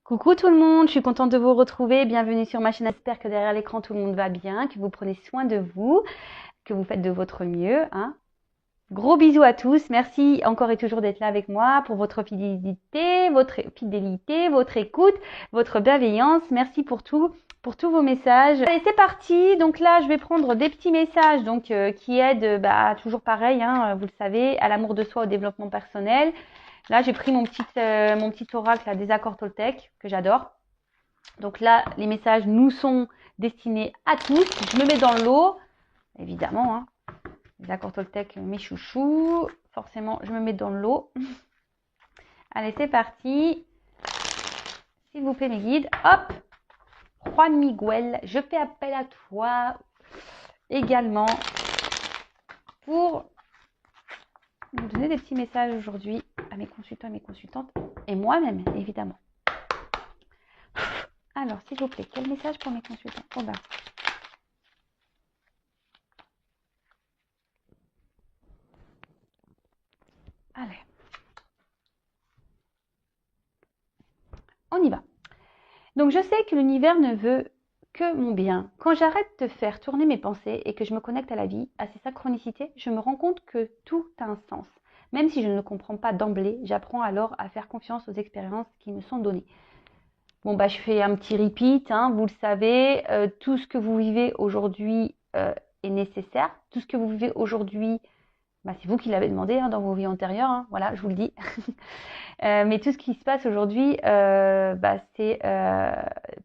Coucou tout le monde, je suis contente de vous retrouver. Bienvenue sur ma chaîne. J'espère que derrière l'écran tout le monde va bien, que vous prenez soin de vous, que vous faites de votre mieux, hein. Gros bisous à tous. Merci encore et toujours d'être là avec moi pour votre fidélité, votre écoute, votre bienveillance. Merci pour tous vos messages. Allez, c'est parti. Donc là, je vais prendre des petits messages qui aident, toujours pareil, hein, vous le savez, à l'amour de soi, au développement personnel. Là, j'ai pris mon petit oracle là, des accords Toltec que j'adore. Donc là, les messages nous sont destinés à tous. Je me mets dans l'eau, évidemment, hein. Les accords Toltec, mes chouchous. Forcément, je me mets dans l'eau. Allez, c'est parti. S'il vous plaît, mes guides. Hop, Juan Miguel, je fais appel à toi également pour nous donner des petits messages aujourd'hui à mes consultants et mes consultantes et moi-même, évidemment. Alors, s'il vous plaît, quel message pour mes consultants? Oh ben. Allez. On y va. Donc, je sais que l'univers ne veut que mon bien. Quand j'arrête de faire tourner mes pensées et que je me connecte à la vie, à ses synchronicités, je me rends compte que tout a un sens. Même si je ne le comprends pas d'emblée, j'apprends alors à faire confiance aux expériences qui me sont données. Bon, je fais un petit repeat, hein, vous le savez, tout ce que vous vivez aujourd'hui est nécessaire. Tout ce que vous vivez aujourd'hui, c'est vous qui l'avez demandé hein, dans vos vies antérieures, hein, voilà, je vous le dis. Mais tout ce qui se passe aujourd'hui, c'est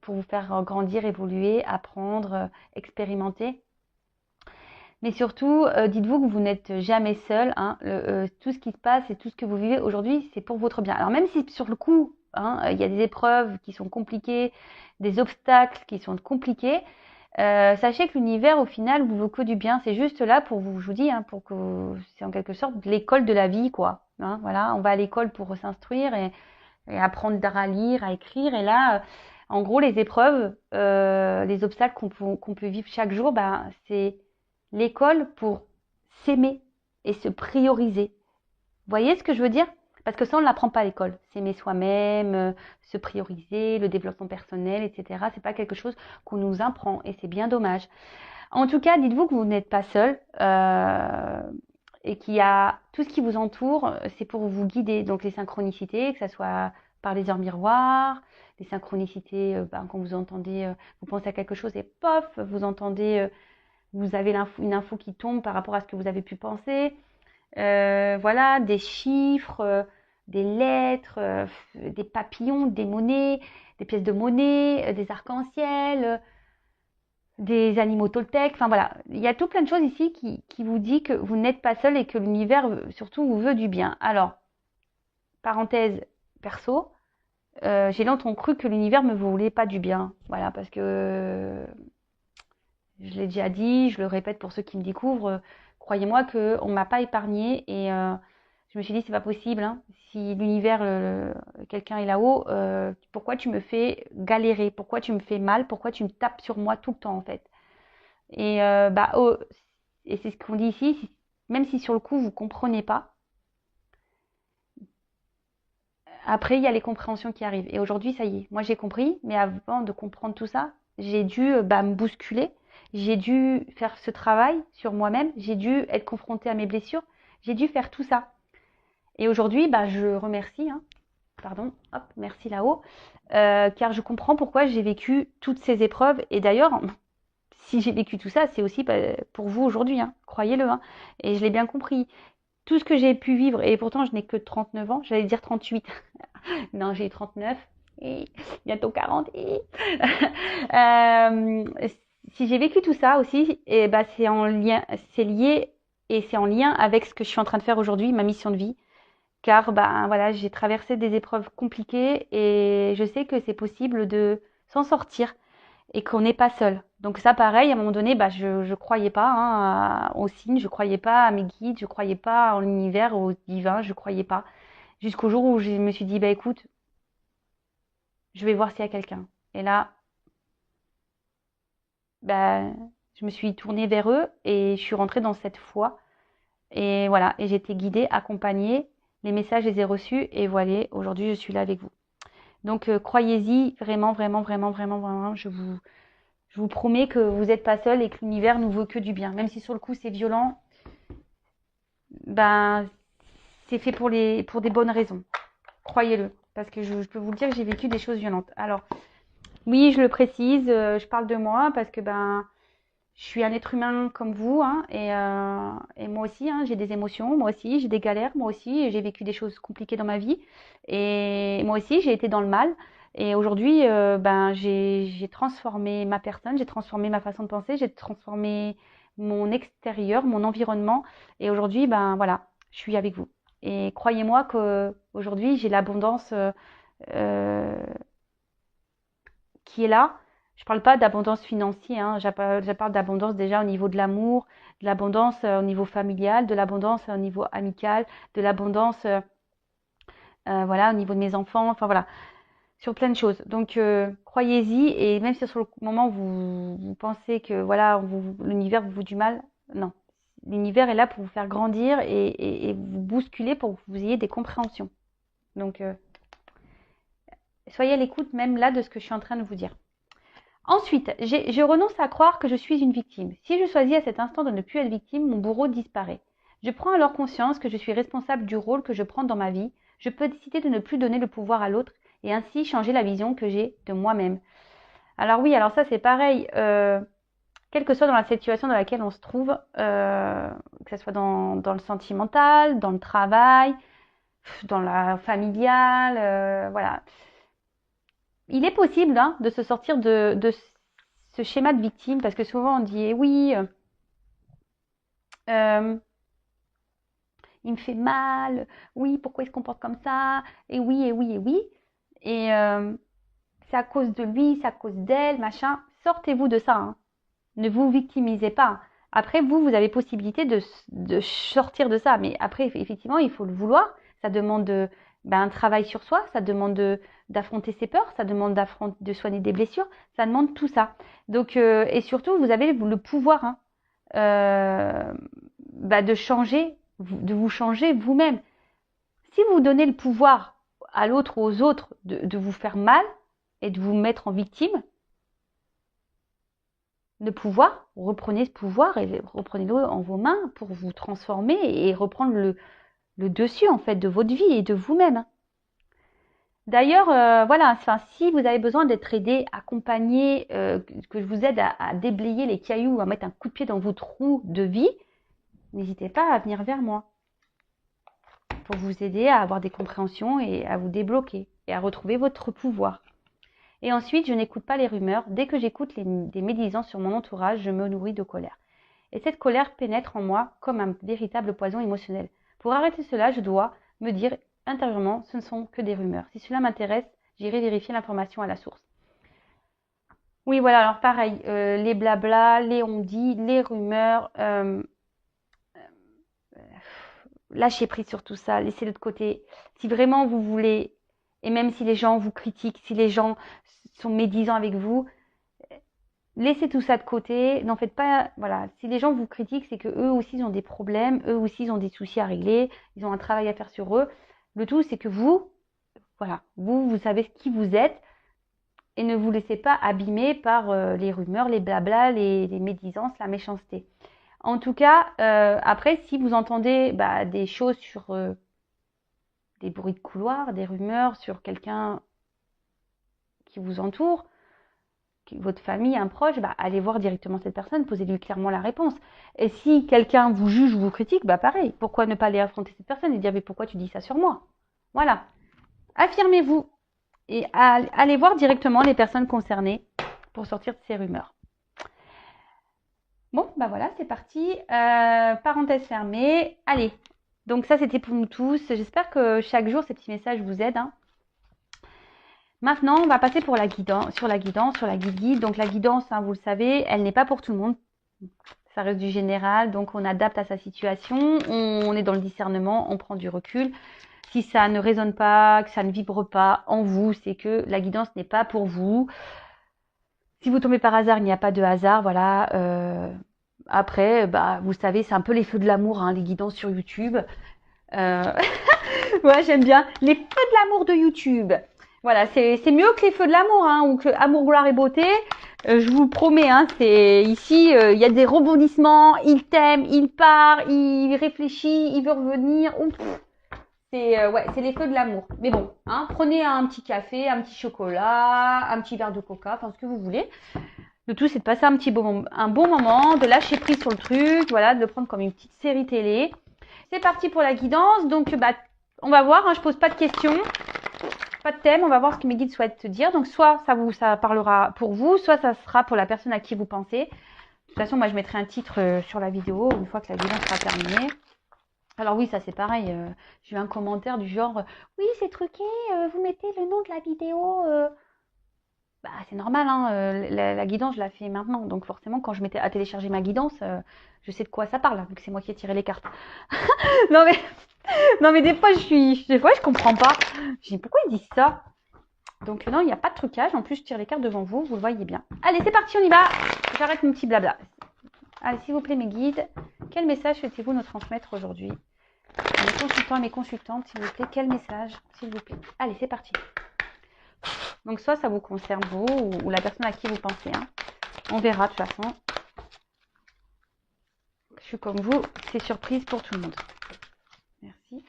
pour vous faire grandir, évoluer, apprendre, expérimenter. Mais surtout, dites-vous que vous n'êtes jamais seul. Hein, tout ce qui se passe et tout ce que vous vivez aujourd'hui, c'est pour votre bien. Alors même si sur le coup, hein, il y a des épreuves qui sont compliquées, des obstacles qui sont compliqués, sachez que l'univers, au final, vous veut que du bien. C'est juste là pour vous, je vous dis, hein, pour que c'est en quelque sorte l'école de la vie, quoi. Hein, voilà, on va à l'école pour s'instruire et apprendre à lire, à écrire. Et là, en gros, les épreuves, les obstacles qu'on peut vivre chaque jour, c'est l'école pour s'aimer et se prioriser. Vous voyez ce que je veux dire? Parce que ça, on ne l'apprend pas à l'école. S'aimer soi-même, se prioriser, le développement personnel, etc. C'est pas quelque chose qu'on nous apprend et c'est bien dommage. En tout cas, dites-vous que vous n'êtes pas seul et qu'il y a tout ce qui vous entoure, c'est pour vous guider. Donc les synchronicités, que ce soit par les heures miroirs, les synchronicités, quand vous entendez, vous pensez à quelque chose et pof, vous entendez, vous avez une info qui tombe par rapport à ce que vous avez pu penser. Voilà, des chiffres, des lettres, des papillons, des monnaies, des pièces de monnaie, des arcs-en-ciel, des animaux Toltec. Enfin voilà, il y a tout plein de choses ici qui vous dit que vous n'êtes pas seul et que l'univers surtout vous veut du bien. Alors, parenthèse perso, j'ai longtemps cru que l'univers ne me voulait pas du bien. Voilà, parce que je l'ai déjà dit, je le répète pour ceux qui me découvrent, croyez-moi qu'on ne m'a pas épargnée et je me suis dit c'est pas possible, hein. Si l'univers, quelqu'un est là-haut, pourquoi tu me fais galérer? Pourquoi tu me fais mal? Pourquoi tu me tapes sur moi tout le temps en fait? Et et c'est ce qu'on dit ici, même si sur le coup vous comprenez pas, après il y a les compréhensions qui arrivent. Et aujourd'hui ça y est, moi j'ai compris, mais avant de comprendre tout ça, j'ai dû me bousculer, j'ai dû faire ce travail sur moi-même, j'ai dû être confrontée à mes blessures, j'ai dû faire tout ça. Et aujourd'hui, je remercie, hein, pardon, hop, merci là-haut, car je comprends pourquoi j'ai vécu toutes ces épreuves. Et d'ailleurs, si j'ai vécu tout ça, c'est aussi pour vous aujourd'hui, hein, croyez-le. Hein, et je l'ai bien compris. Tout ce que j'ai pu vivre, et pourtant je n'ai que 39 ans, j'allais dire 38. Non, j'ai 39 et bientôt 40. Et si j'ai vécu tout ça aussi, et c'est en lien, c'est lié et c'est en lien avec ce que je suis en train de faire aujourd'hui, ma mission de vie. Car voilà, j'ai traversé des épreuves compliquées et je sais que c'est possible de s'en sortir et qu'on n'est pas seul. Donc ça, pareil, à un moment donné, je croyais pas hein, aux signes, je croyais pas à mes guides, je croyais pas en l'univers, au divin, je croyais pas. Jusqu'au jour où je me suis dit, écoute, je vais voir s'il y a quelqu'un. Et là, je me suis tournée vers eux et je suis rentrée dans cette foi. Et voilà, et j'ai été guidée, accompagnée, les messages, je les ai reçus et voilà, aujourd'hui, je suis là avec vous. Donc, croyez-y, vraiment, vraiment, vraiment, vraiment, vraiment, je vous promets que vous n'êtes pas seul et que l'univers nous veut que du bien. Même si sur le coup, c'est violent, ben, c'est fait pour des bonnes raisons. Croyez-le. Parce que je peux vous le dire que j'ai vécu des choses violentes. Alors, oui, je le précise, je parle de moi parce que je suis un être humain comme vous, hein, et moi aussi, hein, j'ai des émotions, moi aussi, j'ai des galères, moi aussi, j'ai vécu des choses compliquées dans ma vie, et moi aussi, j'ai été dans le mal. Et aujourd'hui, j'ai transformé ma personne, j'ai transformé ma façon de penser, j'ai transformé mon extérieur, mon environnement, et aujourd'hui, voilà, je suis avec vous. Et croyez-moi que aujourd'hui, j'ai l'abondance euh, qui est là. Je parle pas d'abondance financière, hein. Je parle d'abondance déjà au niveau de l'amour, de l'abondance au niveau familial, de l'abondance au niveau amical, de l'abondance voilà, au niveau de mes enfants, enfin voilà, sur plein de choses. Donc croyez-y, et même si sur le moment vous pensez que voilà, l'univers vous veut du mal, non. L'univers est là pour vous faire grandir et vous bousculer pour que vous ayez des compréhensions. Donc soyez à l'écoute même là de ce que je suis en train de vous dire. Ensuite, je renonce à croire que je suis une victime. Si je choisis à cet instant de ne plus être victime, mon bourreau disparaît. Je prends alors conscience que je suis responsable du rôle que je prends dans ma vie. Je peux décider de ne plus donner le pouvoir à l'autre et ainsi changer la vision que j'ai de moi-même. Alors oui, alors ça c'est pareil. Quelle que soit dans la situation dans laquelle on se trouve, que ce soit dans le sentimental, dans le travail, dans la familiale, voilà. Il est possible de se sortir de ce schéma de victime, parce que souvent on dit eh oui, il me fait mal, oui, pourquoi il se comporte comme ça, et oui, et oui, et oui, et c'est à cause de lui, c'est à cause d'elle, machin. Sortez-vous de ça, hein. Ne vous victimisez pas. Après, vous avez possibilité de sortir de ça, mais après, effectivement, il faut le vouloir. Ça demande un travail sur soi, ça demande d'affronter ses peurs, ça demande de soigner des blessures, ça demande tout ça. Donc, et surtout, vous avez le pouvoir, hein, de changer, de vous changer vous-même. Si vous donnez le pouvoir à l'autre ou aux autres de vous faire mal et de vous mettre en victime, le pouvoir, reprenez ce pouvoir et reprenez-le en vos mains pour vous transformer et reprendre le dessus en fait de votre vie et de vous-même. D'ailleurs, voilà, enfin, si vous avez besoin d'être aidé, accompagné, que je vous aide à déblayer les cailloux, à mettre un coup de pied dans votre roue de vie, n'hésitez pas à venir vers moi pour vous aider à avoir des compréhensions et à vous débloquer et à retrouver votre pouvoir. Et ensuite, je n'écoute pas les rumeurs. Dès que j'écoute des médisances sur mon entourage, je me nourris de colère. Et cette colère pénètre en moi comme un véritable poison émotionnel. Pour arrêter cela, je dois me dire intérieurement, ce ne sont que des rumeurs. Si cela m'intéresse, j'irai vérifier l'information à la source. Oui, voilà, alors pareil, les blabla, les on-dit, les rumeurs, lâchez prise sur tout ça, laissez-le de côté. Si vraiment vous voulez, et même si les gens vous critiquent, si les gens sont médisants avec vous, laissez tout ça de côté. N'en faites pas, voilà. Si les gens vous critiquent, c'est que eux aussi ils ont des problèmes, eux aussi ils ont des soucis à régler, ils ont un travail à faire sur eux. Le tout, c'est que vous, voilà, vous savez qui vous êtes et ne vous laissez pas abîmer par les rumeurs, les blabla, les médisances, la méchanceté. En tout cas, après, si vous entendez des choses sur des bruits de couloir, des rumeurs sur quelqu'un qui vous entoure, votre famille, un proche, allez voir directement cette personne, posez-lui clairement la réponse. Et si quelqu'un vous juge ou vous critique, pareil, pourquoi ne pas aller affronter cette personne et dire mais pourquoi tu dis ça sur moi? Voilà. Affirmez-vous et allez voir directement les personnes concernées pour sortir de ces rumeurs. Bon, voilà, c'est parti. Parenthèse fermée. Allez, donc ça c'était pour nous tous. J'espère que chaque jour ces petits messages vous aident, hein. Maintenant, on va passer sur la guidance, sur la guide. Donc la guidance, hein, vous le savez, elle n'est pas pour tout le monde. Ça reste du général, donc on adapte à sa situation, on est dans le discernement, on prend du recul. Si ça ne résonne pas, que ça ne vibre pas en vous, c'est que la guidance n'est pas pour vous. Si vous tombez par hasard, il n'y a pas de hasard, voilà. Après, vous savez, c'est un peu les feux de l'amour, hein, les guidances sur YouTube. Ouais, j'aime bien les feux de l'amour de YouTube. Voilà, c'est mieux que les feux de l'amour, hein, ou que amour, gloire et beauté. Je vous le promets, hein, c'est ici, il y a des rebondissements. Il t'aime, il part, il réfléchit, il veut revenir. Ouf, ouais, c'est les feux de l'amour. Mais bon, hein, prenez un petit café, un petit chocolat, un petit verre de coca, enfin ce que vous voulez. Le tout, c'est de passer un bon moment, de lâcher prise sur le truc, voilà, de le prendre comme une petite série télé. C'est parti pour la guidance. Donc, bah, on va voir. Hein, je pose pas de questions. Pas de thème, on va voir ce que mes guides souhaitent te dire. Donc soit ça parlera pour vous, soit ça sera pour la personne à qui vous pensez. De toute façon, moi je mettrai un titre sur la vidéo une fois que la vidéo sera terminée. Alors oui, ça c'est pareil. J'ai eu un commentaire du genre oui c'est truqué, vous mettez le nom de la vidéo. Bah c'est normal, hein, la guidance je la fais maintenant. Donc forcément quand je mettais à télécharger ma guidance, je sais de quoi ça parle, vu que c'est moi qui ai tiré les cartes. non mais non mais des fois je comprends pas. Je dis pourquoi ils disent ça. Donc non, il n'y a pas de trucage. En plus, je tire les cartes devant vous, vous le voyez bien. Allez, c'est parti, on y va. J'arrête mon petit blabla. Allez, s'il vous plaît, mes guides, quel message souhaitez-vous nous transmettre aujourd'hui? Mes consultants et mes consultantes, s'il vous plaît, quel message, s'il vous plaît? Allez, c'est parti. Donc soit ça vous concerne vous ou la personne à qui vous pensez. Hein. On verra de toute façon. Je suis comme vous, c'est surprise pour tout le monde. Merci.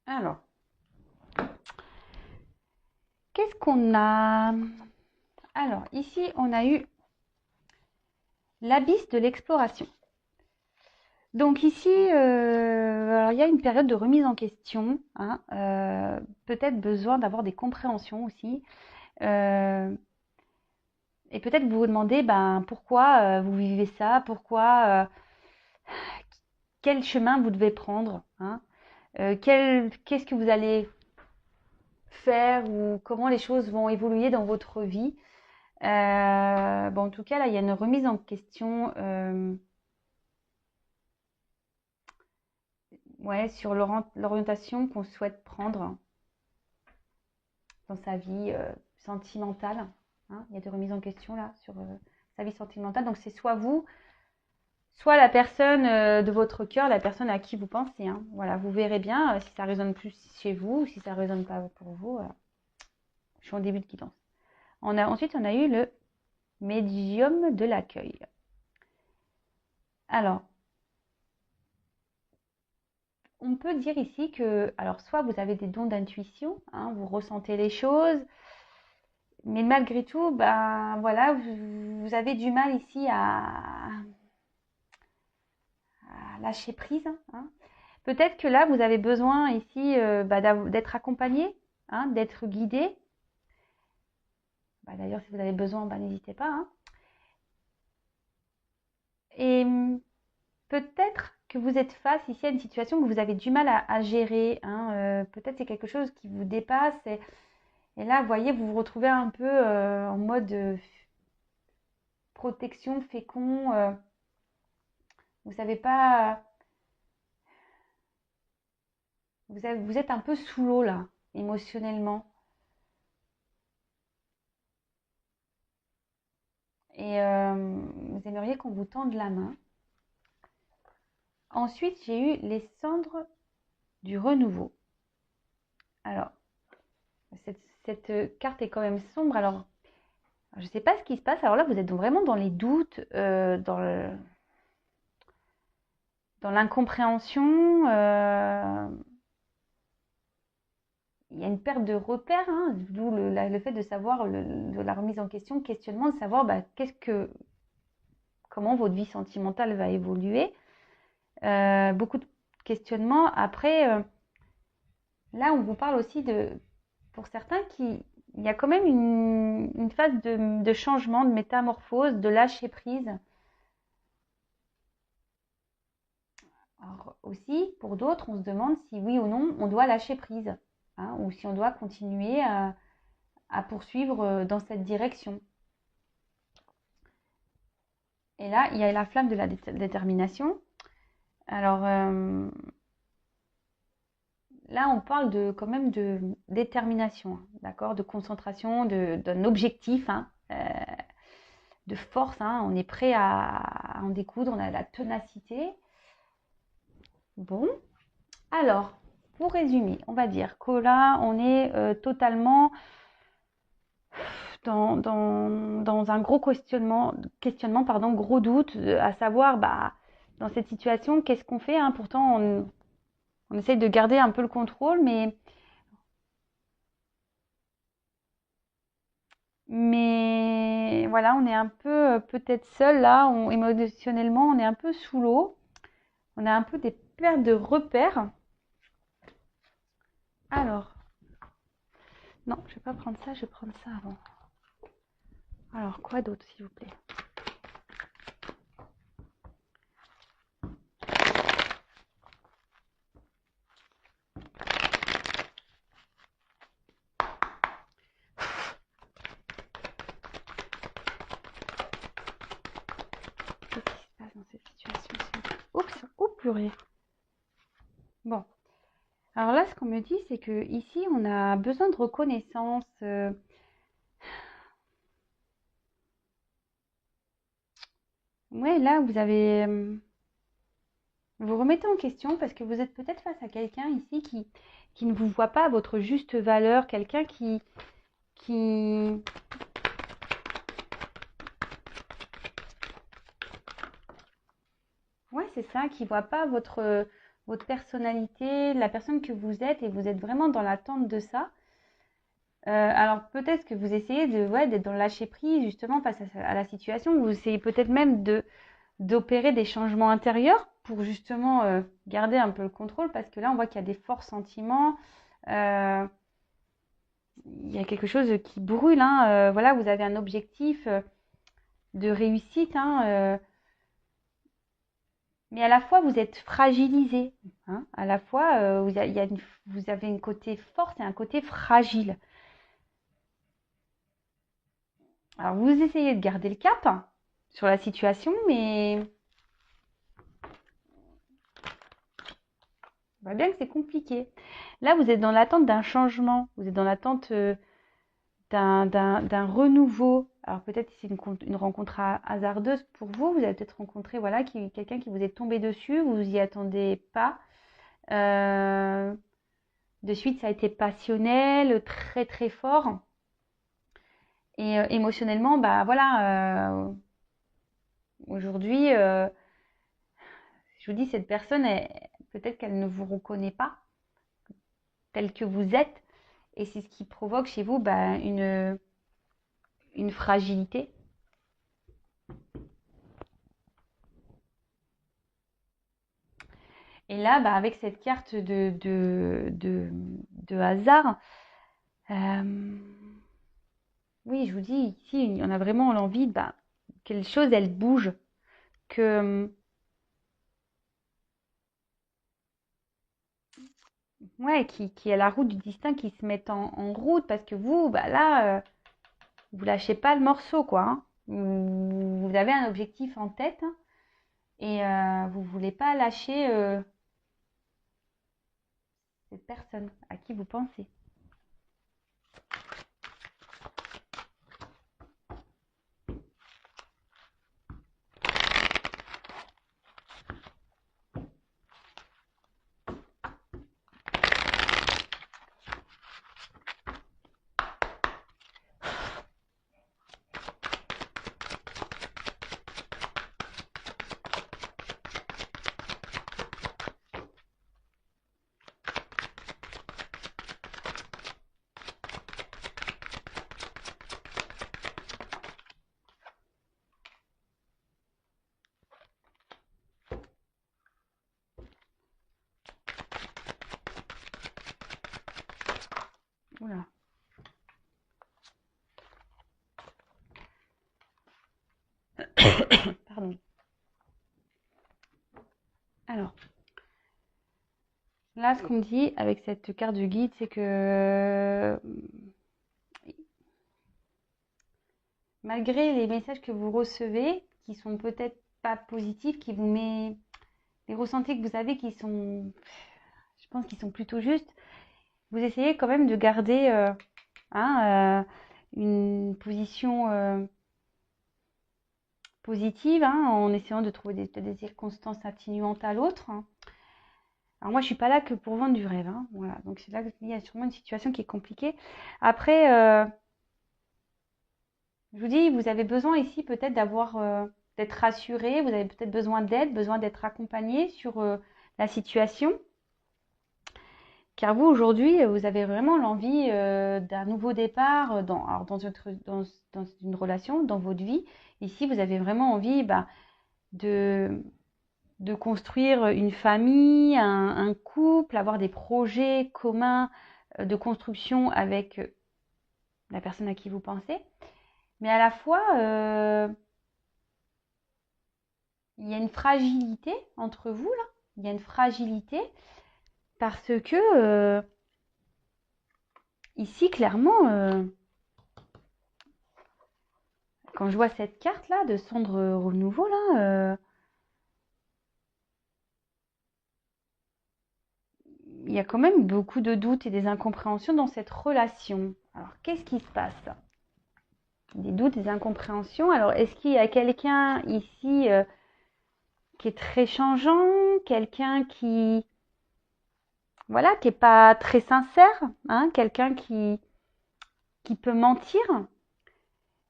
Alors, qu'est-ce qu'on a? Alors, ici, on a eu l'abysse de l'exploration. Donc ici, alors il y a une période de remise en question, hein, peut-être besoin d'avoir des compréhensions aussi. Et peut-être vous vous demandez ben, pourquoi vous vivez ça, quel chemin vous devez prendre, hein, qu'est-ce que vous allez faire ou comment les choses vont évoluer dans votre vie. Bon, en tout cas, là, il y a une remise en question. Ouais, sur l'orientation qu'on souhaite prendre dans sa vie sentimentale. Hein. Il y a des remises en question là sur sa vie sentimentale. Donc c'est soit vous, soit la personne de votre cœur, la personne à qui vous pensez. Hein. Voilà, vous verrez bien si ça résonne plus chez vous ou si ça résonne pas pour vous. Je suis en début de guidance. Ensuite, on a eu le médium de l'accueil. Alors, on peut dire ici que, alors soit vous avez des dons d'intuition, hein, vous ressentez les choses, mais malgré tout, ben voilà, vous avez du mal ici à lâcher prise. Hein. Peut-être que là, vous avez besoin ici d'être accompagné, hein, d'être guidé. Bah, d'ailleurs, si vous avez besoin, n'hésitez pas. Hein. Et peut-être que vous êtes face ici à une situation que vous avez du mal à gérer. Hein. Peut-être c'est quelque chose qui vous dépasse. Et là, vous voyez, vous vous retrouvez un peu en mode protection, fécond. Vous ne savez pas. Vous êtes un peu sous l'eau là, émotionnellement. Et vous aimeriez qu'on vous tende la main. Ensuite, j'ai eu les cendres du renouveau. Alors, cette carte est quand même sombre. Alors, je ne sais pas ce qui se passe. Alors là, vous êtes vraiment dans les doutes, dans l'incompréhension. Il y a une perte de repères, hein, d'où le fait de savoir de la remise en question, le questionnement, de savoir comment votre vie sentimentale va évoluer. Beaucoup de questionnements. Après, là, on vous parle aussi pour certains, il y a quand même une phase de changement, de métamorphose, de lâcher prise. Alors aussi, pour d'autres, on se demande si oui ou non, on doit lâcher prise, hein, ou si on doit continuer à poursuivre dans cette direction. Et là, il y a la flamme de la détermination. Alors là, on parle quand même de détermination, hein, d'accord, de concentration, d'un objectif, hein, de force, hein. On est prêt à en découdre, on a la ténacité. Bon, alors, pour résumer, on va dire que là, on est totalement dans un gros questionnement, pardon, gros doute, à savoir, bah, dans cette situation, qu'est-ce qu'on fait, hein. Pourtant, on essaye de garder un peu le contrôle, mais voilà, on est un peu peut-être seul là, émotionnellement, on est un peu sous l'eau, on a un peu des pertes de repères. Alors, non, je vais pas prendre ça, je vais prendre ça avant. Alors, quoi d'autre, s'il vous plaît? Qu'est-ce qui se passe dans cette situation? Oups, oh purée. Bon, alors là, ce qu'on me dit, c'est que ici, on a besoin de reconnaissance. Ouais, là, vous remettez en question parce que vous êtes peut-être face à quelqu'un ici qui ne vous voit pas à votre juste valeur, quelqu'un qui, ouais, c'est ça, qui voit pas votre personnalité, la personne que vous êtes et vous êtes vraiment dans l'attente de ça. Alors peut-être que vous essayez ouais, d'être dans le lâcher prise justement face à la situation. Vous essayez peut-être même d'opérer des changements intérieurs pour justement garder un peu le contrôle parce que là on voit qu'il y a des forts sentiments. Euh, il y a quelque chose qui brûle, hein. Voilà, vous avez un objectif de réussite, hein, mais à la fois vous êtes fragilisé, hein. À la fois vous avez un côté forte et un côté fragile. Alors vous essayez de garder le cap sur la situation, mais on voit bien que c'est compliqué. Là, vous êtes dans l'attente d'un changement, vous êtes dans l'attente d'un renouveau. Alors peut-être que c'est une rencontre hasardeuse pour vous. Vous avez peut-être rencontré voilà, quelqu'un qui vous est tombé dessus, vous vous y attendez pas. Euh, de suite, ça a été passionnel, très très fort. Et émotionnellement, bah voilà, aujourd'hui, je vous dis, cette personne, peut-être qu'elle ne vous reconnaît pas tel que vous êtes. Et c'est ce qui provoque chez vous bah, une fragilité. Et là, bah, avec cette carte de hasard, euh, oui, je vous dis, ici, on a vraiment l'envie bah, que les choses, elles bougent, que, ouais, qui est la route du destin qui se mette en route, parce que vous, bah, là, vous lâchez pas le morceau, quoi, hein. Vous avez un objectif en tête, hein, et vous voulez pas lâcher cette personne à qui vous pensez. Oula. Pardon. Alors, là, ce qu'on me dit avec cette carte de guide, c'est que malgré les messages que vous recevez, qui sont peut-être pas positifs, les ressentis que vous avez qui sont, je pense qu'ils sont plutôt justes. Vous essayez quand même de garder une position positive, en essayant de trouver des circonstances atténuantes à l'autre. Alors moi, je suis pas là que pour vendre du rêve. Voilà. Donc c'est là qu'il y a sûrement une situation qui est compliquée. Après, je vous dis, vous avez besoin ici peut-être d'être rassuré. Vous avez peut-être besoin d'aide, besoin d'être accompagné sur la situation. Car vous, aujourd'hui, vous avez vraiment l'envie d'un nouveau départ dans une relation, dans votre vie. Ici, vous avez vraiment envie de, de construire une famille, un couple, avoir des projets communs de construction avec la personne à qui vous pensez. Mais à la fois, il y a une fragilité entre vous, là. Il y a une fragilité parce que ici, clairement, quand je vois cette carte-là de cendre renouveau, là, il y a quand même beaucoup de doutes et des incompréhensions dans cette relation. Alors, qu'est-ce qui se passe? Des doutes, des incompréhensions. Alors, est-ce qu'il y a quelqu'un ici qui est très changeant, quelqu'un qui, voilà, qui est pas très sincère, quelqu'un qui peut mentir?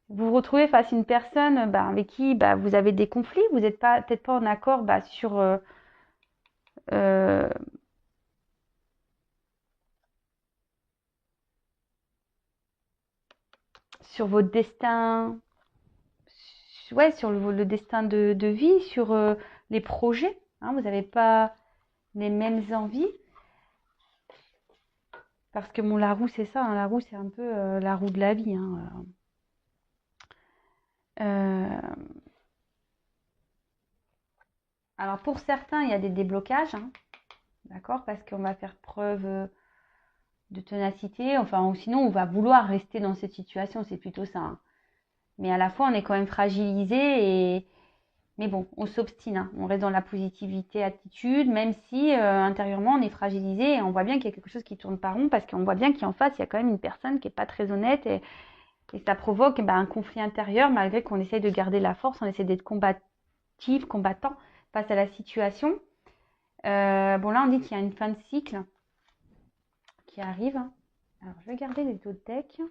Vous vous retrouvez face à une personne avec qui vous avez des conflits, vous n'êtes peut-être pas en accord sur euh, sur votre destin, ouais, sur le destin de vie, sur les projets. Vous n'avez pas les mêmes envies. Parce que bon, la roue, c'est ça. La roue, c'est un peu la roue de la vie. Alors, pour certains, il y a des déblocages. D'accord? Parce qu'on va faire preuve de ténacité. Enfin, ou sinon, on va vouloir rester dans cette situation. C'est plutôt ça. Mais à la fois, on est quand même fragilisé. Mais bon, on s'obstine. On reste dans la positivité, attitude, même si intérieurement, on est fragilisé. Et on voit bien qu'il y a quelque chose qui tourne pas rond. Parce qu'on voit bien qu'en face, il y a quand même une personne qui n'est pas très honnête. Et ça provoque un conflit intérieur, malgré qu'on essaye de garder la force, on essaie d'être combattant face à la situation. Bon, là, on dit qu'il y a une fin de cycle qui arrive. Alors, je vais garder les autres decks.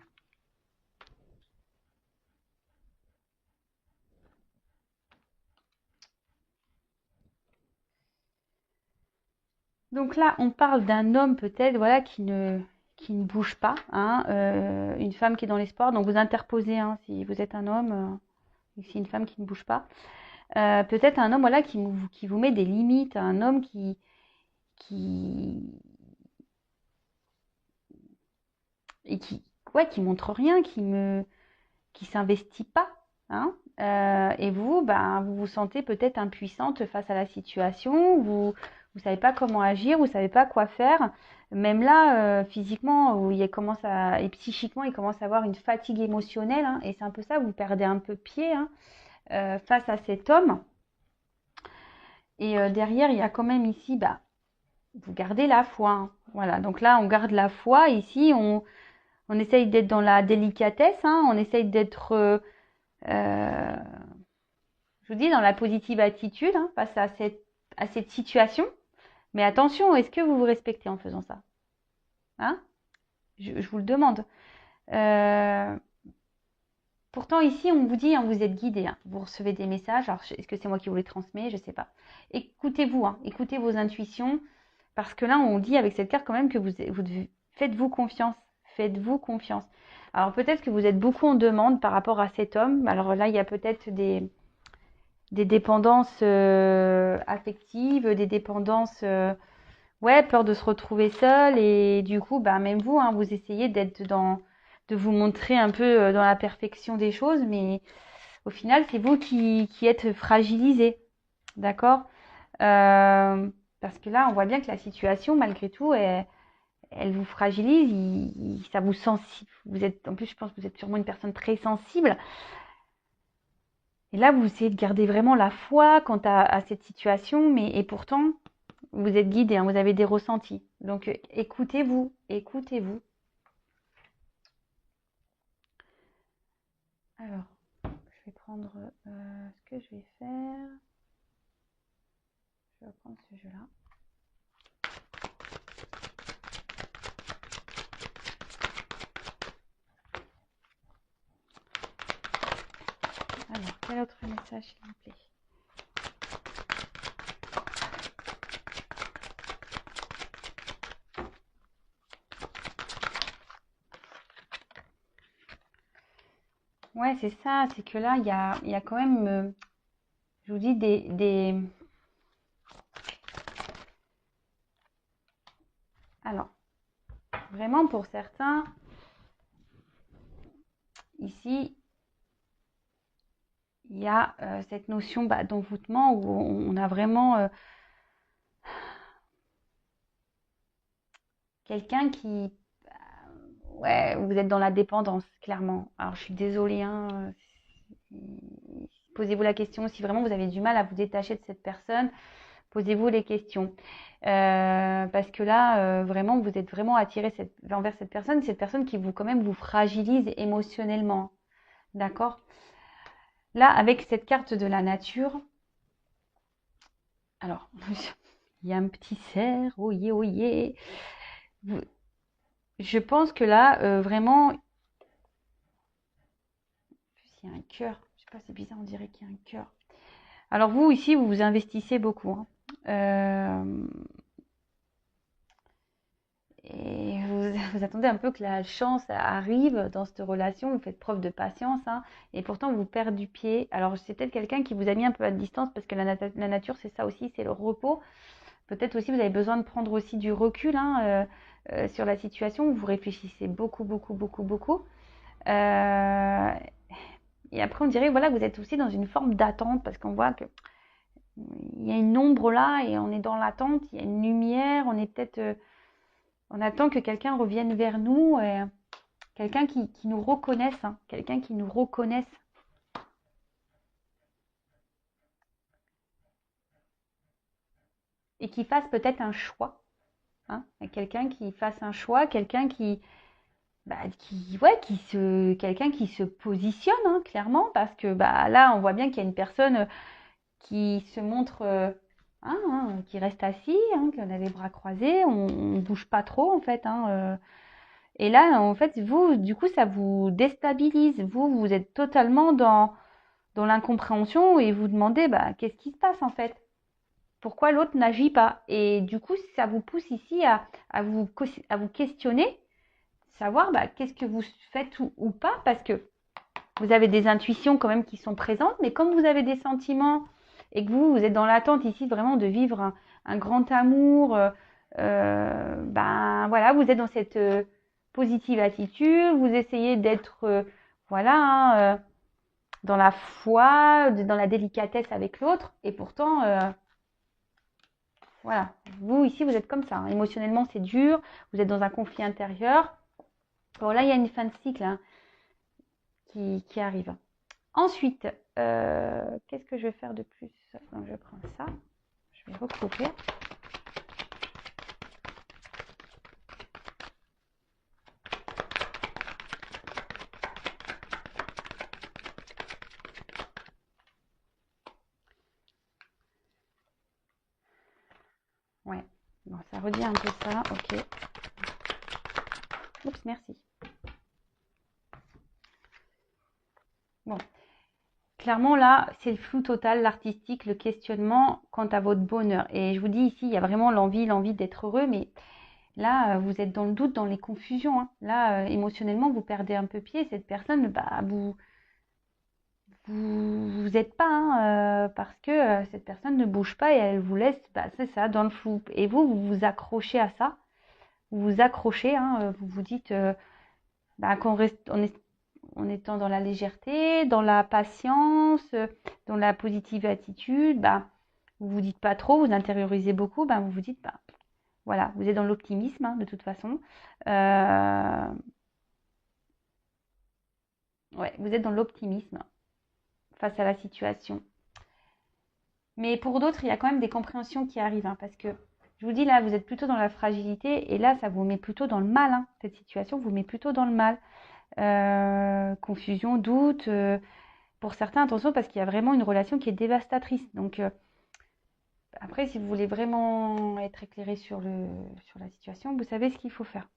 Donc là, on parle d'un homme peut-être, voilà, qui ne bouge pas, une femme qui est dans l'espoir. Donc vous interposez, si vous êtes un homme, si une femme qui ne bouge pas. Peut-être un homme, voilà, qui vous met des limites, un homme qui et qui montre rien, qui s'investit pas, et vous, vous vous sentez peut-être impuissante face à la situation, vous savez pas comment agir, vous savez pas quoi faire. Même là, physiquement, où et psychiquement, il commence à avoir une fatigue émotionnelle, et c'est un peu ça, vous perdez un peu pied, face à cet homme. Et derrière, il y a quand même ici, vous gardez la foi. Voilà, donc là, on garde la foi. Ici, on essaye d'être dans la délicatesse, on essaye d'être, je vous dis, dans la positive attitude face à cette situation. Mais attention, est-ce que vous vous respectez en faisant ça? Je vous le demande. Pourtant, ici, on vous dit, vous êtes guidé. Vous recevez des messages. Alors, est-ce que c'est moi qui vous les transmets? Je ne sais pas. Écoutez-vous, écoutez vos intuitions. Parce que là, on dit avec cette carte quand même que faites-vous confiance. Faites-vous confiance. Alors, peut-être que vous êtes beaucoup en demande par rapport à cet homme. Alors là, il y a peut-être des dépendances affectives, des dépendances... peur de se retrouver seul. Et du coup, même vous, vous essayez de vous montrer un peu dans la perfection des choses. Mais au final, c'est vous qui êtes fragilisé. D'accord? Parce que là, on voit bien que la situation, malgré tout, elle vous fragilise, ça vous sensible. En plus, je pense que vous êtes sûrement une personne très sensible. Et là, vous essayez de garder vraiment la foi quant à cette situation, mais et pourtant, vous êtes guidé, hein, vous avez des ressentis. Donc, écoutez-vous, écoutez-vous. Alors, je vais prendre ce que je vais faire. Je vais prendre ce jeu-là. Alors, quel autre message, s'il vous plaît? Ouais, c'est ça, c'est que là, il y a quand même, je vous dis, Alors, vraiment pour certains, ici, il y a cette notion d'envoûtement où on a vraiment quelqu'un qui... Ouais, vous êtes dans la dépendance, clairement. Alors, je suis désolée, hein, posez-vous la question, si vraiment vous avez du mal à vous détacher de cette personne, posez-vous les questions. Parce que là, vraiment, vous êtes vraiment attiré envers cette personne qui vous, quand même, vous fragilise émotionnellement. D'accord? Là, avec cette carte de la nature, alors, il y a un petit cerf, oyez, oyez. Je pense que là, vraiment, il y a un cœur. Je sais pas, c'est bizarre, on dirait qu'il y a un cœur. Alors vous, ici, vous vous investissez beaucoup, hein. Et vous attendez un peu que la chance arrive dans cette relation, vous faites preuve de patience, hein, et pourtant vous perdez du pied. Alors c'est peut-être quelqu'un qui vous a mis un peu à distance parce que la nature c'est ça aussi, c'est le repos. Peut-être aussi vous avez besoin de prendre aussi du recul, hein, sur la situation, vous réfléchissez beaucoup, beaucoup, beaucoup, beaucoup. Euh, et après on dirait voilà, vous êtes aussi dans une forme d'attente parce qu'on voit que il y a une ombre là et on est dans l'attente, il y a une lumière, on est peut-être... on attend que quelqu'un revienne vers nous, quelqu'un qui nous reconnaisse, hein, quelqu'un qui nous reconnaisse. Et qui fasse peut-être un choix. Hein, quelqu'un qui fasse un choix, quelqu'un quelqu'un qui se positionne, hein, clairement, parce que là, on voit bien qu'il y a une personne qui se montre, qui reste assis, hein, qui a les bras croisés, on ne bouge pas trop, en fait, hein. Et là, en fait, vous, du coup, ça vous déstabilise. Vous êtes totalement dans l'incompréhension et vous demandez, qu'est-ce qui se passe en fait? Pourquoi l'autre n'agit pas? Et du coup, ça vous pousse ici à vous questionner, savoir qu'est-ce que vous faites ou pas, parce que vous avez des intuitions quand même qui sont présentes, mais comme vous avez des sentiments et que vous êtes dans l'attente ici vraiment de vivre un grand amour, voilà, vous êtes dans cette positive attitude, vous essayez d'être, voilà, hein, dans la foi, dans la délicatesse avec l'autre, et pourtant, voilà, vous ici, vous êtes comme ça, hein. Émotionnellement, c'est dur, vous êtes dans un conflit intérieur. Bon, là, il y a une fin de cycle, hein, qui arrive. Ensuite, qu'est-ce que je vais faire de plus? Donc, je prends ça, je vais recouvrir. Ouais, bon, ça redit un peu ça, ok. Oups, merci. Bon, clairement là, c'est le flou total, l'artistique, le questionnement quant à votre bonheur. Et je vous dis ici, il y a vraiment l'envie d'être heureux, mais là, vous êtes dans le doute, dans les confusions, hein. Là, émotionnellement, vous perdez un peu pied. Cette personne, vous êtes pas, hein, parce que cette personne ne bouge pas et elle vous laisse, c'est ça, dans le flou. Et vous vous accrochez à ça. Vous vous accrochez, hein, vous vous dites qu'on reste, en étant dans la légèreté, dans la patience, dans la positive attitude, vous vous dites pas trop, vous intériorisez beaucoup, vous vous dites, voilà, vous êtes dans l'optimisme, hein, de toute façon. Ouais, vous êtes dans l'optimisme. face à la situation. Mais pour d'autres, il y a quand même des compréhensions qui arrivent, hein, parce que je vous dis là, vous êtes plutôt dans la fragilité et là, ça vous met plutôt dans le mal. Hein. Cette situation vous met plutôt dans le mal. Confusion, doute. Pour certains, attention, parce qu'il y a vraiment une relation qui est dévastatrice. Donc, après, si vous voulez vraiment être éclairé sur la situation, vous savez ce qu'il faut faire.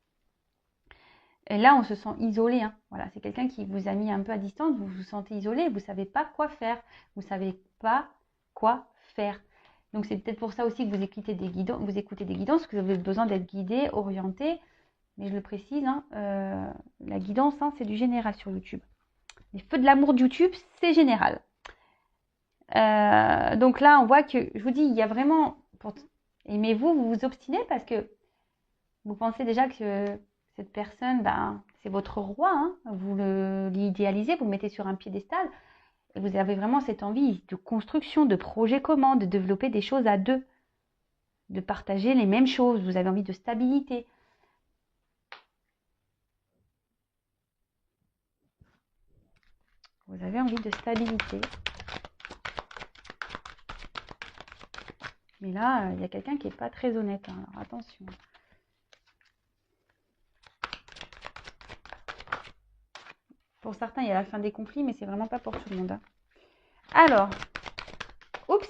Et là, on se sent isolé. Hein. Voilà, c'est quelqu'un qui vous a mis un peu à distance. Vous vous sentez isolé. Vous ne savez pas quoi faire. Vous ne savez pas quoi faire. Donc, c'est peut-être pour ça aussi que vous écoutez des guidances, parce que vous avez besoin d'être guidé, orienté. Mais je le précise, hein, la guidance, hein, c'est du général sur YouTube. Les feux de l'amour de YouTube, c'est général. Donc là, on voit que, je vous dis, il y a vraiment... Aimez-vous, vous vous obstinez parce que vous pensez déjà que cette personne, ben, c'est votre roi. Hein, vous l'idéalisez, vous le mettez sur un piédestal. Et vous avez vraiment cette envie de construction, de projet commun, de développer des choses à deux. De partager les mêmes choses. Vous avez envie de stabilité. Vous avez envie de stabilité. Mais là, il y a quelqu'un qui n'est pas très honnête. Hein, alors attention. Pour certains, il y a la fin des conflits, mais c'est vraiment pas pour tout le monde. Hein. Alors, oups.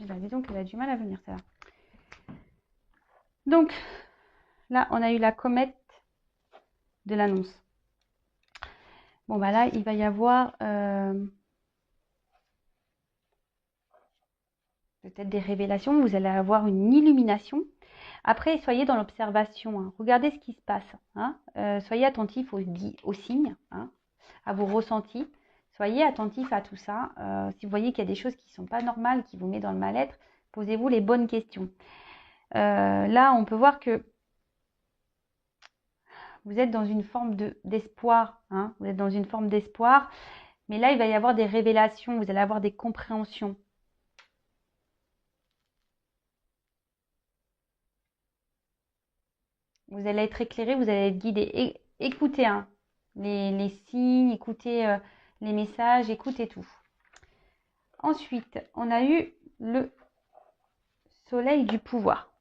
Eh ben, dis donc, elle a du mal à venir, ça. Donc, là, on a eu la comète de l'annonce. Bon, bah là, il va y avoir peut-être des révélations. Vous allez avoir une illumination. Après, soyez dans l'observation. Hein. Regardez ce qui se passe. Hein. Soyez attentif aux signes, hein, à vos ressentis. Soyez attentif à tout ça. Si vous voyez qu'il y a des choses qui ne sont pas normales, qui vous mettent dans le mal-être, posez-vous les bonnes questions. Là, on peut voir que vous êtes dans une forme d'espoir. Hein. Vous êtes dans une forme d'espoir. Mais là, il va y avoir des révélations. Vous allez avoir des compréhensions. Vous allez être éclairé, vous allez être guidé. Écoutez hein, les signes, écoutez les messages, écoutez tout. Ensuite, on a eu le soleil du pouvoir.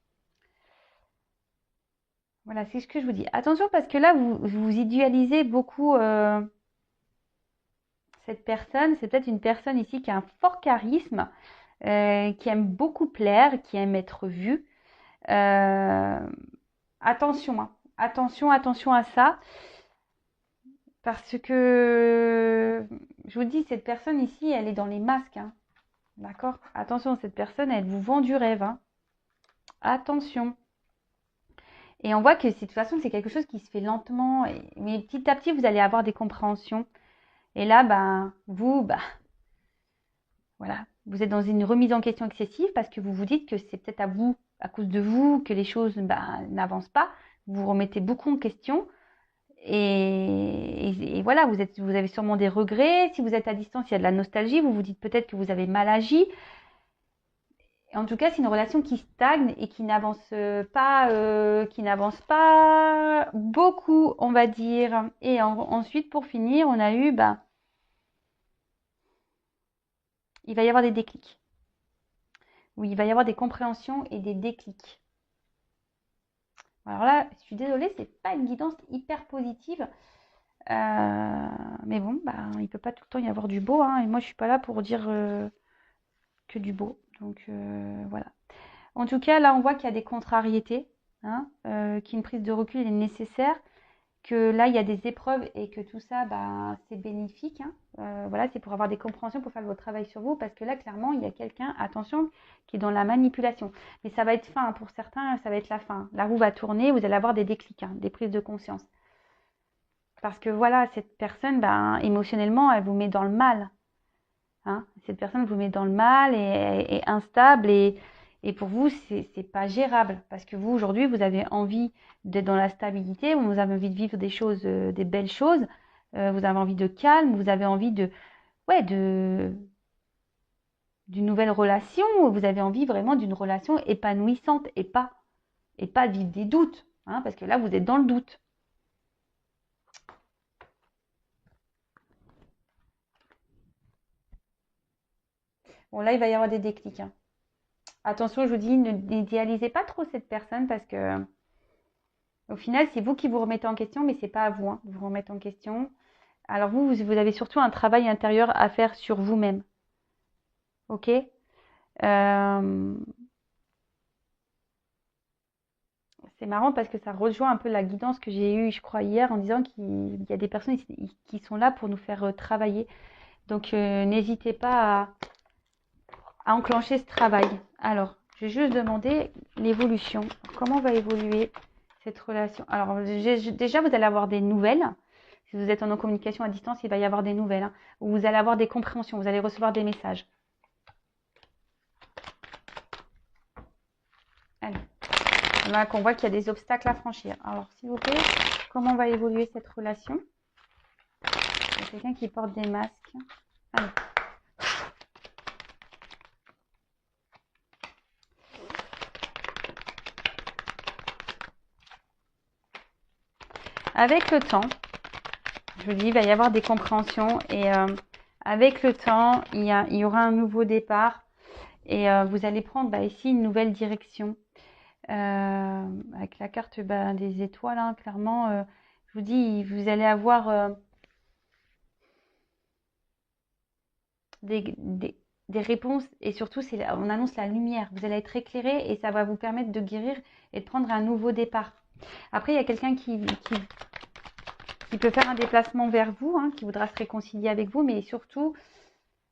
Voilà, c'est ce que je vous dis. Attention parce que là, vous idéalisez beaucoup cette personne. C'est peut-être une personne ici qui a un fort charisme, qui aime beaucoup plaire, qui aime être vue. Attention, hein. Attention à ça. Parce que, je vous dis, cette personne ici, elle est dans les masques. Hein. D'accord? Attention, cette personne, elle vous vend du rêve. Hein. Attention. Et on voit que de toute façon, c'est quelque chose qui se fait lentement. Mais petit à petit, vous allez avoir des compréhensions. Et là, voilà, vous êtes dans une remise en question excessive parce que vous vous dites que c'est peut-être à cause de vous, que les choses n'avancent pas. Vous vous remettez beaucoup en question. Et voilà, vous avez sûrement des regrets. Si vous êtes à distance, il y a de la nostalgie. Vous vous dites peut-être que vous avez mal agi. En tout cas, c'est une relation qui stagne et qui n'avance pas beaucoup, on va dire. Et ensuite, pour finir, on a eu, il va y avoir des déclics. Oui, il va y avoir des compréhensions et des déclics. Alors là, je suis désolée, c'est pas une guidance hyper positive. Mais bon, il ne peut pas tout le temps y avoir du beau. Hein, et moi, je suis pas là pour dire que du beau. Donc, voilà. En tout cas, là, on voit qu'il y a des contrariétés. Hein, qu'une prise de recul est nécessaire. Que là, il y a des épreuves et que tout ça, c'est bénéfique. Hein. Voilà, c'est pour avoir des compréhensions, pour faire votre travail sur vous. Parce que là, clairement, il y a quelqu'un, attention, qui est dans la manipulation. Mais ça va être fin. Pour certains, ça va être la fin. La roue va tourner, vous allez avoir des déclics, hein, des prises de conscience. Parce que voilà, cette personne, émotionnellement, elle vous met dans le mal. Hein. Cette personne vous met dans le mal et est instable et pour vous, c'est pas gérable. Parce que vous, aujourd'hui, vous avez envie d'être dans la stabilité, vous avez envie de vivre des choses, des belles choses. vous avez envie de calme, vous avez envie ouais, d'une nouvelle relation, vous avez envie vraiment d'une relation épanouissante et pas de vivre des doutes, hein, parce que là, vous êtes dans le doute. Bon, là, il va y avoir des déclics, hein. Attention, je vous dis, n'idéalisez pas trop cette personne parce que au final, c'est vous qui vous remettez en question, mais c'est pas à vous, hein, de vous remettre en question. Alors vous avez surtout un travail intérieur à faire sur vous-même. Ok? C'est marrant parce que ça rejoint un peu la guidance que j'ai eue, je crois, hier, en disant qu'il y a des personnes qui sont là pour nous faire travailler. Donc n'hésitez pas à enclencher ce travail. Alors, je vais juste demander l'évolution. Comment va évoluer cette relation? Alors, déjà, vous allez avoir des nouvelles. Si vous êtes en communication à distance, il va y avoir des nouvelles, hein, où vous allez avoir des compréhensions, vous allez recevoir des messages. Allez, là qu'on voit qu'il y a des obstacles à franchir. Alors, s'il vous plaît, comment va évoluer cette relation? Il y a quelqu'un qui porte des masques. Allez. Avec le temps, je vous dis, il va y avoir des compréhensions et avec le temps, il y aura un nouveau départ et vous allez prendre ici une nouvelle direction. Avec la carte des étoiles, hein, clairement, je vous dis, vous allez avoir des réponses et surtout, on annonce la lumière. Vous allez être éclairé et ça va vous permettre de guérir et de prendre un nouveau départ. Après, il y a quelqu'un qui peut faire un déplacement vers vous, hein, qui voudra se réconcilier avec vous, mais surtout,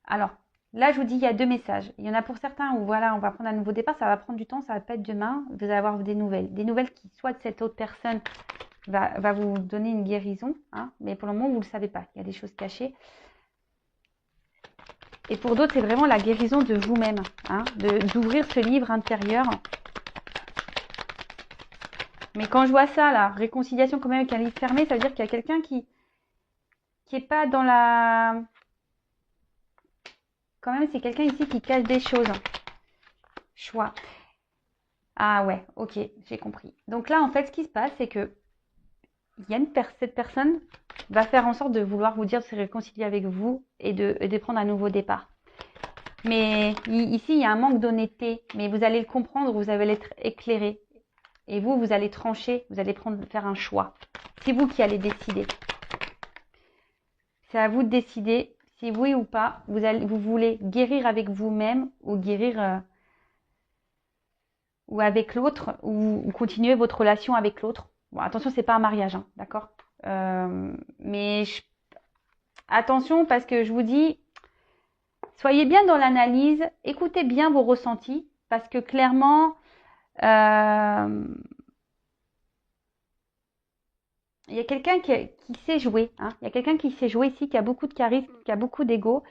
alors, là, je vous dis, il y a deux messages. Il y en a pour certains où, voilà, on va prendre un nouveau départ, ça va prendre du temps, ça va pas être demain, vous allez avoir des nouvelles. Des nouvelles qui, soit de cette autre personne va vous donner une guérison, hein, mais pour le moment, vous ne le savez pas. Il y a des choses cachées. Et pour d'autres, c'est vraiment la guérison de vous-même, hein, d'ouvrir ce livre intérieur. Mais quand je vois ça, la réconciliation quand même avec un livre fermé, ça veut dire qu'il y a quelqu'un qui est pas dans la... Quand même, c'est quelqu'un ici qui cache des choses. Choix. Ah ouais, ok, j'ai compris. Donc là, en fait, ce qui se passe, c'est que cette personne va faire en sorte de vouloir vous dire de se réconcilier avec vous et de prendre un nouveau départ. Mais ici, il y a un manque d'honnêteté, mais vous allez le comprendre, vous allez être éclairé. Et vous allez trancher, vous allez faire un choix. C'est vous qui allez décider. C'est à vous de décider si oui ou pas, vous voulez guérir avec vous-même ou guérir ou avec l'autre, ou continuer votre relation avec l'autre. Bon, attention, c'est pas un mariage, hein, d'accord? Mais attention parce que je vous dis, soyez bien dans l'analyse, écoutez bien vos ressentis, parce que clairement, il y a quelqu'un qui sait jouer, hein. Il y a quelqu'un qui sait jouer ici, qui a beaucoup de charisme, qui a beaucoup d'ego,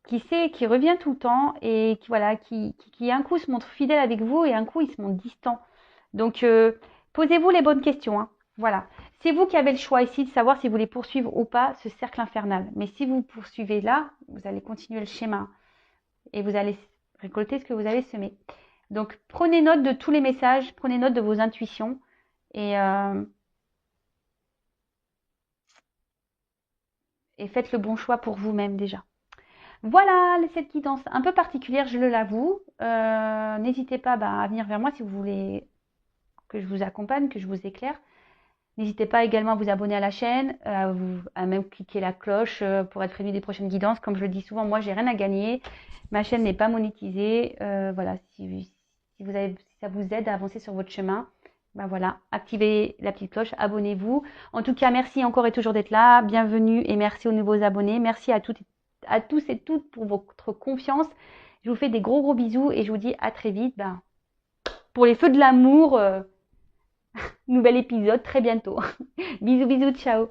qui revient tout le temps et qui un coup se montre fidèle avec vous et un coup il se montre distant. Donc posez-vous les bonnes questions, hein. Voilà. C'est vous qui avez le choix ici de savoir si vous voulez poursuivre ou pas ce cercle infernal. Mais si vous poursuivez là, vous allez continuer le schéma et vous allez récolter ce que vous avez semé. Donc prenez note de tous les messages, prenez note de vos intuitions et faites le bon choix pour vous-même déjà. Voilà cette guidance un peu particulière, je l'avoue. N'hésitez pas à venir vers moi si vous voulez que je vous accompagne, que je vous éclaire. N'hésitez pas également à vous abonner à la chaîne, à même cliquer la cloche pour être prévenu des prochaines guidances. Comme je le dis souvent, moi, j'ai rien à gagner. Ma chaîne n'est pas monétisée. Voilà, si ça vous aide à avancer sur votre chemin, voilà, activez la petite cloche, abonnez-vous. En tout cas, merci encore et toujours d'être là. Bienvenue et merci aux nouveaux abonnés. Merci à tous et toutes pour votre confiance. Je vous fais des gros bisous et je vous dis à très vite. Pour les feux de l'amour, nouvel épisode très bientôt. Bisous, ciao.